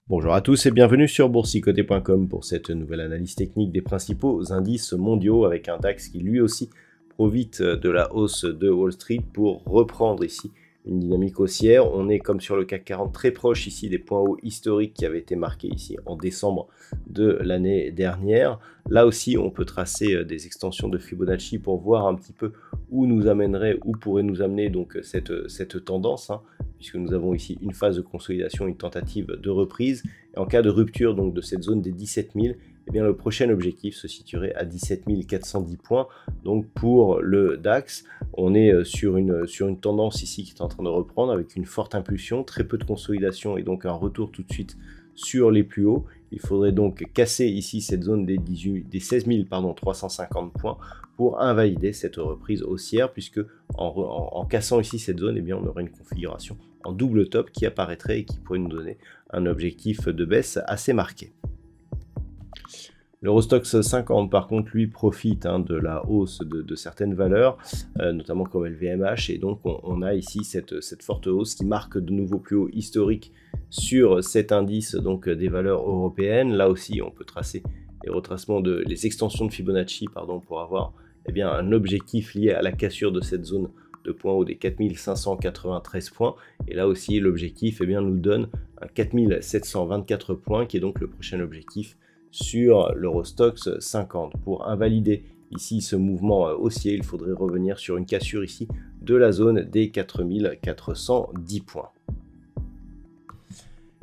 Bonjour à tous et bienvenue sur boursicoté.com pour cette nouvelle analyse technique des principaux indices mondiaux avec un DAX qui lui aussi profite de la hausse de Wall Street pour reprendre ici une dynamique haussière. On est comme sur le CAC 40 très proche ici des points hauts historiques qui avaient été marqués ici en décembre de l'année dernière. Là aussi on peut tracer des extensions de Fibonacci pour voir un petit peu où nous amènerait, où pourrait nous amener donc cette tendance, puisque nous avons ici une phase de consolidation, une tentative de reprise. Et en cas de rupture donc de cette zone des 17 000, eh bien, le prochain objectif se situerait à 17 410 points. Donc pour le DAX, on est sur une tendance ici qui est en train de reprendre avec une forte impulsion, très peu de consolidation et donc un retour tout de suite sur les plus hauts. Il faudrait donc casser ici cette zone des 16 350 points pour invalider cette reprise haussière, puisque en cassant ici cette zone, eh bien, on aurait une configuration en double top qui apparaîtrait et qui pourrait nous donner un objectif de baisse assez marqué. L'Eurostoxx 50 par contre lui profite de la hausse de certaines valeurs, notamment comme LVMH, et donc on a ici cette forte hausse qui marque de nouveaux plus hauts historiques sur cet indice donc des valeurs européennes. Là aussi on peut tracer les extensions de Fibonacci pour avoir un objectif lié à la cassure de cette zone de points hauts des 4593 points, et là aussi l'objectif nous donne un 4724 points qui est donc le prochain objectif sur l'Eurostoxx 50. Pour invalider ici ce mouvement haussier, il faudrait revenir sur une cassure ici de la zone des 4410 points.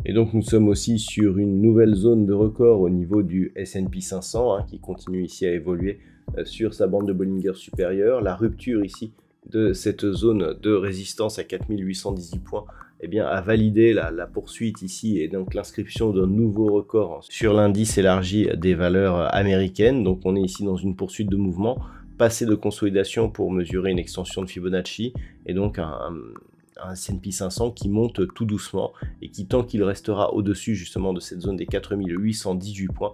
Et donc nous sommes aussi sur une nouvelle zone de record au niveau du S&P 500 qui continue ici à évoluer sur sa bande de Bollinger supérieure. La rupture ici de cette zone de résistance à 4818 points a validé la poursuite ici et donc l'inscription d'un nouveau record sur l'indice élargi des valeurs américaines. Donc on est ici dans une poursuite de mouvement, passé de consolidation pour mesurer une extension de Fibonacci et donc un S&P 500 qui monte tout doucement et qui, tant qu'il restera au-dessus justement de cette zone des 4818 points,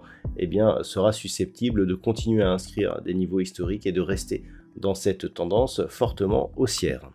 sera susceptible de continuer à inscrire des niveaux historiques et de rester dans cette tendance fortement haussière.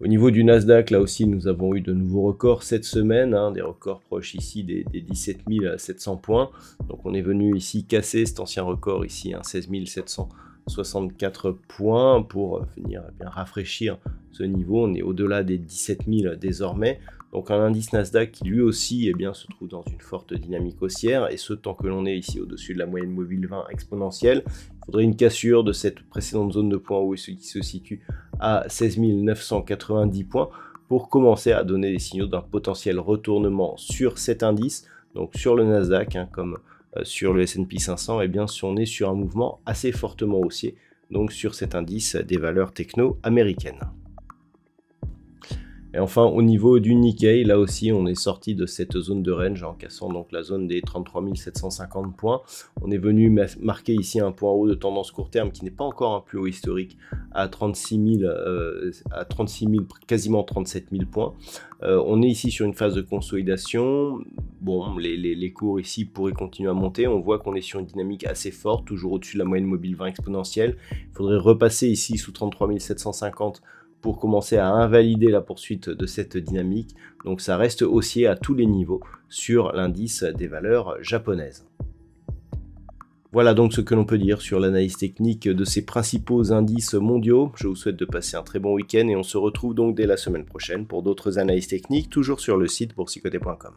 Au niveau du Nasdaq, là aussi nous avons eu de nouveaux records cette semaine, des records proches ici des 17 700 points. Donc on est venu ici casser cet ancien record ici, 16 764 points pour venir rafraîchir ce niveau. On est au-delà des 17 000 désormais. Donc un indice Nasdaq qui lui aussi se trouve dans une forte dynamique haussière, et ce tant que l'on est ici au-dessus de la moyenne mobile 20 exponentielle. Il faudrait une cassure de cette précédente zone de points haut qui se situe à 16 990 points pour commencer à donner des signaux d'un potentiel retournement sur cet indice. Donc sur le Nasdaq comme sur le S&P 500, on est sur un mouvement assez fortement haussier, donc sur cet indice des valeurs techno américaines. Et enfin au niveau du Nikkei, là aussi on est sorti de cette zone de range en cassant donc la zone des 33 750 points. On est venu marquer ici un point haut de tendance court terme qui n'est pas encore un plus haut historique à 36 000, quasiment 37 000 points. On est ici sur une phase de consolidation. Bon, les cours ici pourraient continuer à monter. On voit qu'on est sur une dynamique assez forte, toujours au-dessus de la moyenne mobile 20 exponentielle. Il faudrait repasser ici sous 33 750 pour commencer à invalider la poursuite de cette dynamique. Donc ça reste haussier à tous les niveaux sur l'indice des valeurs japonaises. Voilà donc ce que l'on peut dire sur l'analyse technique de ces principaux indices mondiaux. Je vous souhaite de passer un très bon week-end et on se retrouve donc dès la semaine prochaine pour d'autres analyses techniques, toujours sur le site boursicoté.com.